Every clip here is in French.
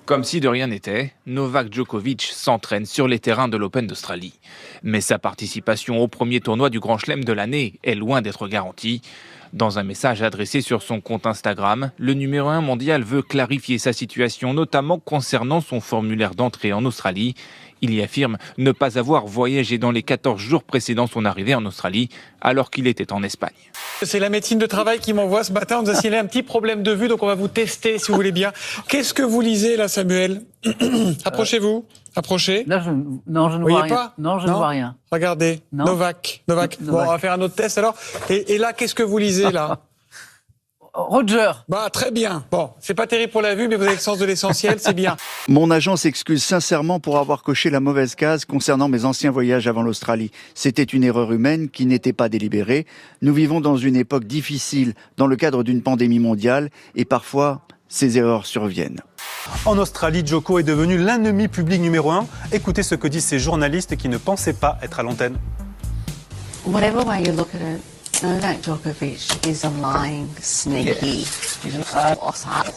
Comme si de rien n'était, Novak Djokovic s'entraîne sur les terrains de l'Open d'Australie. Mais sa participation au premier tournoi du Grand Chelem de l'année est loin d'être garantie. Dans un message adressé sur son compte Instagram, le numéro 1 mondial veut clarifier sa situation, notamment concernant son formulaire d'entrée en Australie. Il y affirme ne pas avoir voyagé dans les 14 jours précédant son arrivée en Australie, alors qu'il était en Espagne. C'est la médecine de travail qui m'envoie ce matin. On nous a signalé un petit problème de vue, donc on va vous tester si vous voulez bien. Qu'est-ce que vous lisez là, Samuel? Approchez-vous. Approchez. Là, je ne vois rien. Pas Non, je ne vois rien. Regardez. Non. Novak. Bon, on va faire un autre test alors. Et là, qu'est-ce que vous lisez là? Roger. Bah, très bien. Bon, c'est pas terrible pour la vue, mais vous avez le sens de l'essentiel, c'est bien. Mon agent s'excuse sincèrement pour avoir coché la mauvaise case concernant mes anciens voyages avant l'Australie. C'était une erreur humaine qui n'était pas délibérée. Nous vivons dans une époque difficile dans le cadre d'une pandémie mondiale et parfois ces erreurs surviennent. En Australie, Djoko est devenu l'ennemi public numéro 1. Écoutez ce que disent ces journalistes qui ne pensaient pas être à l'antenne. Whatever way you look at it, Novak Djokovic is a lying, sneaky asshole.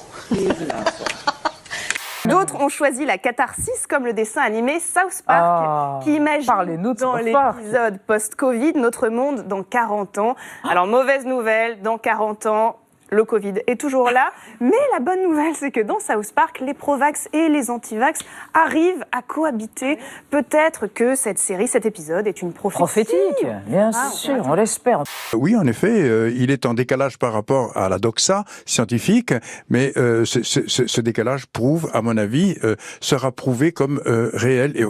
D'autres ont choisi la catharsis comme le dessin animé South Park qui imagine dans l'épisode post-Covid notre monde dans 40 ans. Alors mauvaise nouvelle, dans 40 ans, le Covid est toujours là, mais la bonne nouvelle, c'est que dans South Park, les pro-vax et les anti-vax arrivent à cohabiter. Peut-être que cette série, cet épisode est une prophétie. Bien sûr, on l'espère. Oui, en effet, il est en décalage par rapport à la doxa scientifique, mais ce décalage prouve, à mon avis, sera prouvé comme réel. Et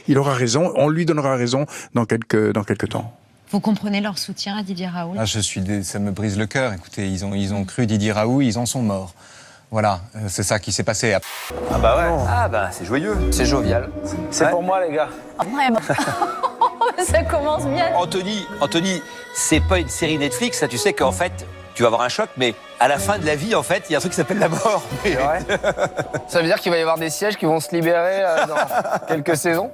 il aura raison, on lui donnera raison dans quelques temps. Vous comprenez leur soutien à Didier Raoult? Ça me brise le cœur. Écoutez, ils ont cru Didier Raoult, ils en sont morts. Voilà, c'est ça qui s'est passé. Ah bah ouais, c'est joyeux, c'est jovial. C'est pour moi les gars. Vraiment. Ça commence bien. Anthony, c'est pas une série Netflix, là tu sais qu'en fait, tu vas avoir un choc, mais à la fin de la vie, en fait, il y a un truc qui s'appelle la mort. C'est vrai. Ça veut dire qu'il va y avoir des sièges qui vont se libérer dans quelques saisons.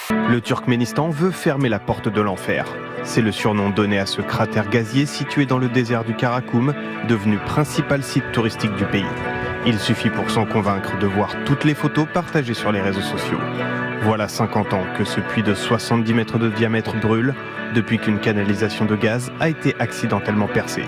Le Turkménistan veut fermer la porte de l'enfer. C'est le surnom donné à ce cratère gazier situé dans le désert du Karakoum, devenu principal site touristique du pays. Il suffit pour s'en convaincre de voir toutes les photos partagées sur les réseaux sociaux. Voilà 50 ans que ce puits de 70 mètres de diamètre brûle, depuis qu'une canalisation de gaz a été accidentellement percée.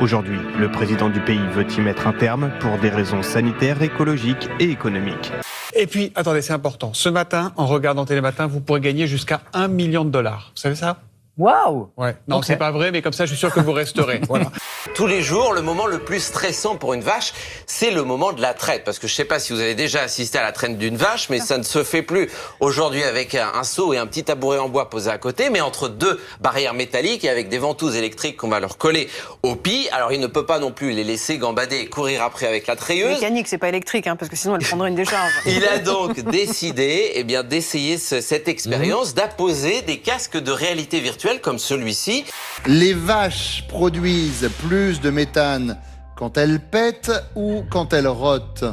Aujourd'hui, le président du pays veut y mettre un terme pour des raisons sanitaires, écologiques et économiques. Et puis, attendez, c'est important. Ce matin, en regardant Télématin, vous pourrez gagner jusqu'à $1 million. Vous savez ça? Waouh! Ouais. Non, c'est pas vrai, mais comme ça, je suis sûr que vous resterez. Voilà. Tous les jours, le moment le plus stressant pour une vache, c'est le moment de la traite. Parce que je sais pas si vous avez déjà assisté à la traite d'une vache, mais ça ne se fait plus aujourd'hui avec un seau et un petit tabouret en bois posé à côté, mais entre deux barrières métalliques et avec des ventouses électriques qu'on va leur coller au pied. Alors, il ne peut pas non plus les laisser gambader et courir après avec la treilleuse. Mécanique, c'est pas électrique, parce que sinon elle prendrait une décharge. Il a donc décidé d'essayer cette expérience, d'apposer des casques de réalité virtuelle comme celui-ci. Les vaches produisent plus de méthane quand elles pètent ou quand elles rotent?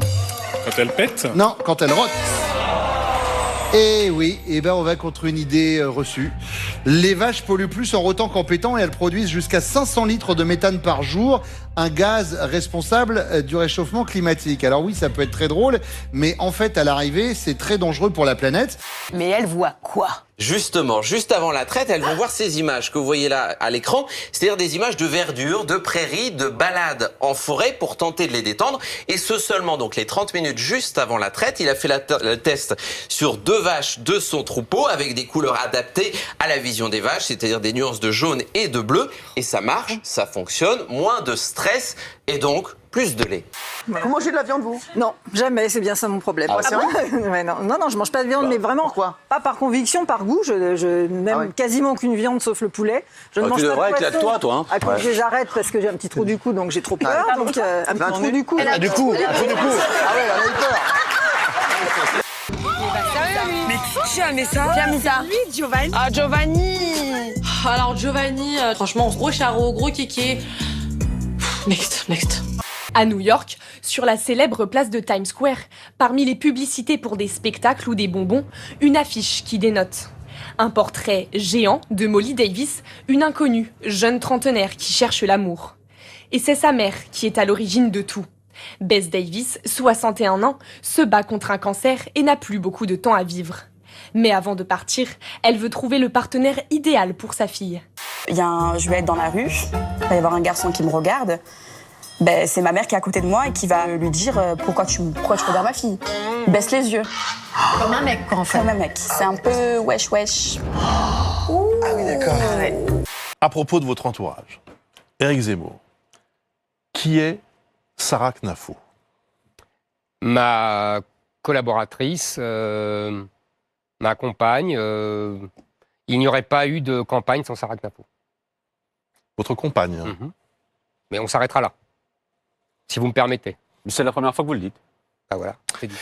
Quand elles pètent? Non, quand elles rotent. Eh oui, on va contre une idée reçue. Les vaches polluent plus en rotant qu'en pétant et elles produisent jusqu'à 500 litres de méthane par jour, un gaz responsable du réchauffement climatique. Alors oui, ça peut être très drôle, mais en fait, à l'arrivée, c'est très dangereux pour la planète. Mais elles voient quoi? Justement, juste avant la traite, elles vont voir ces images que vous voyez là à l'écran, c'est-à-dire des images de verdure, de prairies, de balades en forêt pour tenter de les détendre. Et ce seulement, donc les 30 minutes juste avant la traite, il a fait le test sur 2 vaches de son troupeau avec des couleurs adaptées à la vision des vaches, c'est-à-dire des nuances de jaune et de bleu. Et ça marche, ça fonctionne, moins de stress et donc plus de lait. Vous mangez de la viande, vous? Non, jamais, c'est bien ça mon problème. Ah, c'est vrai? Ouais, non, je mange pas de viande, mais vraiment, pourquoi? Pas par conviction, par goût. Je n'aime quasiment aucune viande sauf le poulet. Je ne mange tu pas devrais de poisson. éclate-toi, hein. À cause que j'arrête parce que j'ai un petit trou du cou, donc j'ai trop peur. Donc, un petit trou du cou. Ah, du coup. Ah ouais, elle a eu peur. Mais qui a mis ça? Qui a mis ça? Oui, Giovanni. Ah, Giovanni. Alors, Giovanni, franchement, gros charreau, gros kéké. Next. À New York, sur la célèbre place de Times Square, parmi les publicités pour des spectacles ou des bonbons, une affiche qui dénote. Un portrait géant de Molly Davis, une inconnue, jeune trentenaire qui cherche l'amour. Et c'est sa mère qui est à l'origine de tout. Bess Davis, 61 ans, se bat contre un cancer et n'a plus beaucoup de temps à vivre. Mais avant de partir, elle veut trouver le partenaire idéal pour sa fille. Je vais être dans la rue, il va y avoir un garçon qui me regarde. C'est ma mère qui est à côté de moi et qui va lui dire pourquoi tu regardes ma fille. Baisse les yeux. Comme un mec, quoi, en fait. Comme un mec. C'est un peu wesh. Ah oui, d'accord. À propos de votre entourage, Éric Zemmour, qui est Sarah Knafo? Ma collaboratrice, ma compagne. Il n'y aurait pas eu de campagne sans Sarah Knafo. Votre compagne. Mais on s'arrêtera là, si vous me permettez. C'est la première fois que vous le dites. Ah voilà, c'est dit.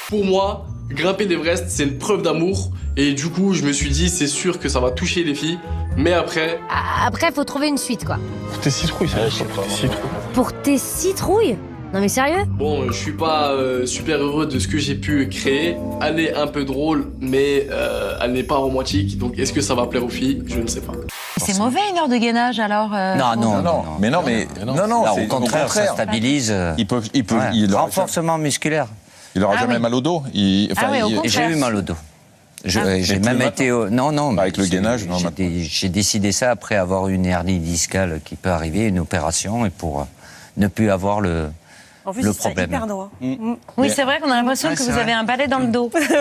Pour moi, grimper l'Everest, c'est une preuve d'amour. Et du coup, je me suis dit, c'est sûr que ça va toucher les filles. Mais après... Après, faut trouver une suite, quoi. Pour tes citrouilles, Pour tes citrouilles? Non mais sérieux? Bon, je suis pas super heureux de ce que j'ai pu créer. Elle est un peu drôle, mais elle n'est pas romantique. Donc est-ce que ça va plaire aux filles? Je ne sais pas. C'est mauvais une heure de gainage alors Non. Là, au contraire, ça stabilise. Il renforcement musculaire. Il aura jamais mal au dos. J'ai eu mal au dos. J'ai même été avec le gainage. J'ai décidé ça après avoir une hernie discale qui peut arriver, une opération, et pour ne plus avoir le problème. Hyper droit. Oui, c'est vrai qu'on a l'impression que vous avez un balai dans le dos. Tant que c'est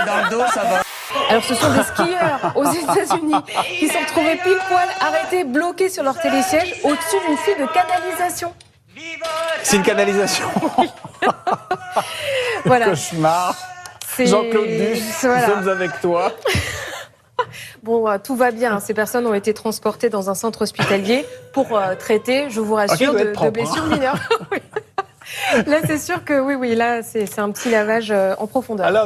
dans le dos, ça va. Alors ce sont des skieurs aux États-Unis qui sont retrouvés pile poil arrêtés, bloqués sur leur télésiège au-dessus d'une fuite de canalisation. C'est une canalisation. Voilà. Cauchemar. Jean-Claude Duss, nous sommes avec toi. Bon, tout va bien. Ces personnes ont été transportées dans un centre hospitalier pour traiter, je vous rassure, de blessures mineures. Là, c'est sûr que oui, là, c'est un petit lavage en profondeur. Alors...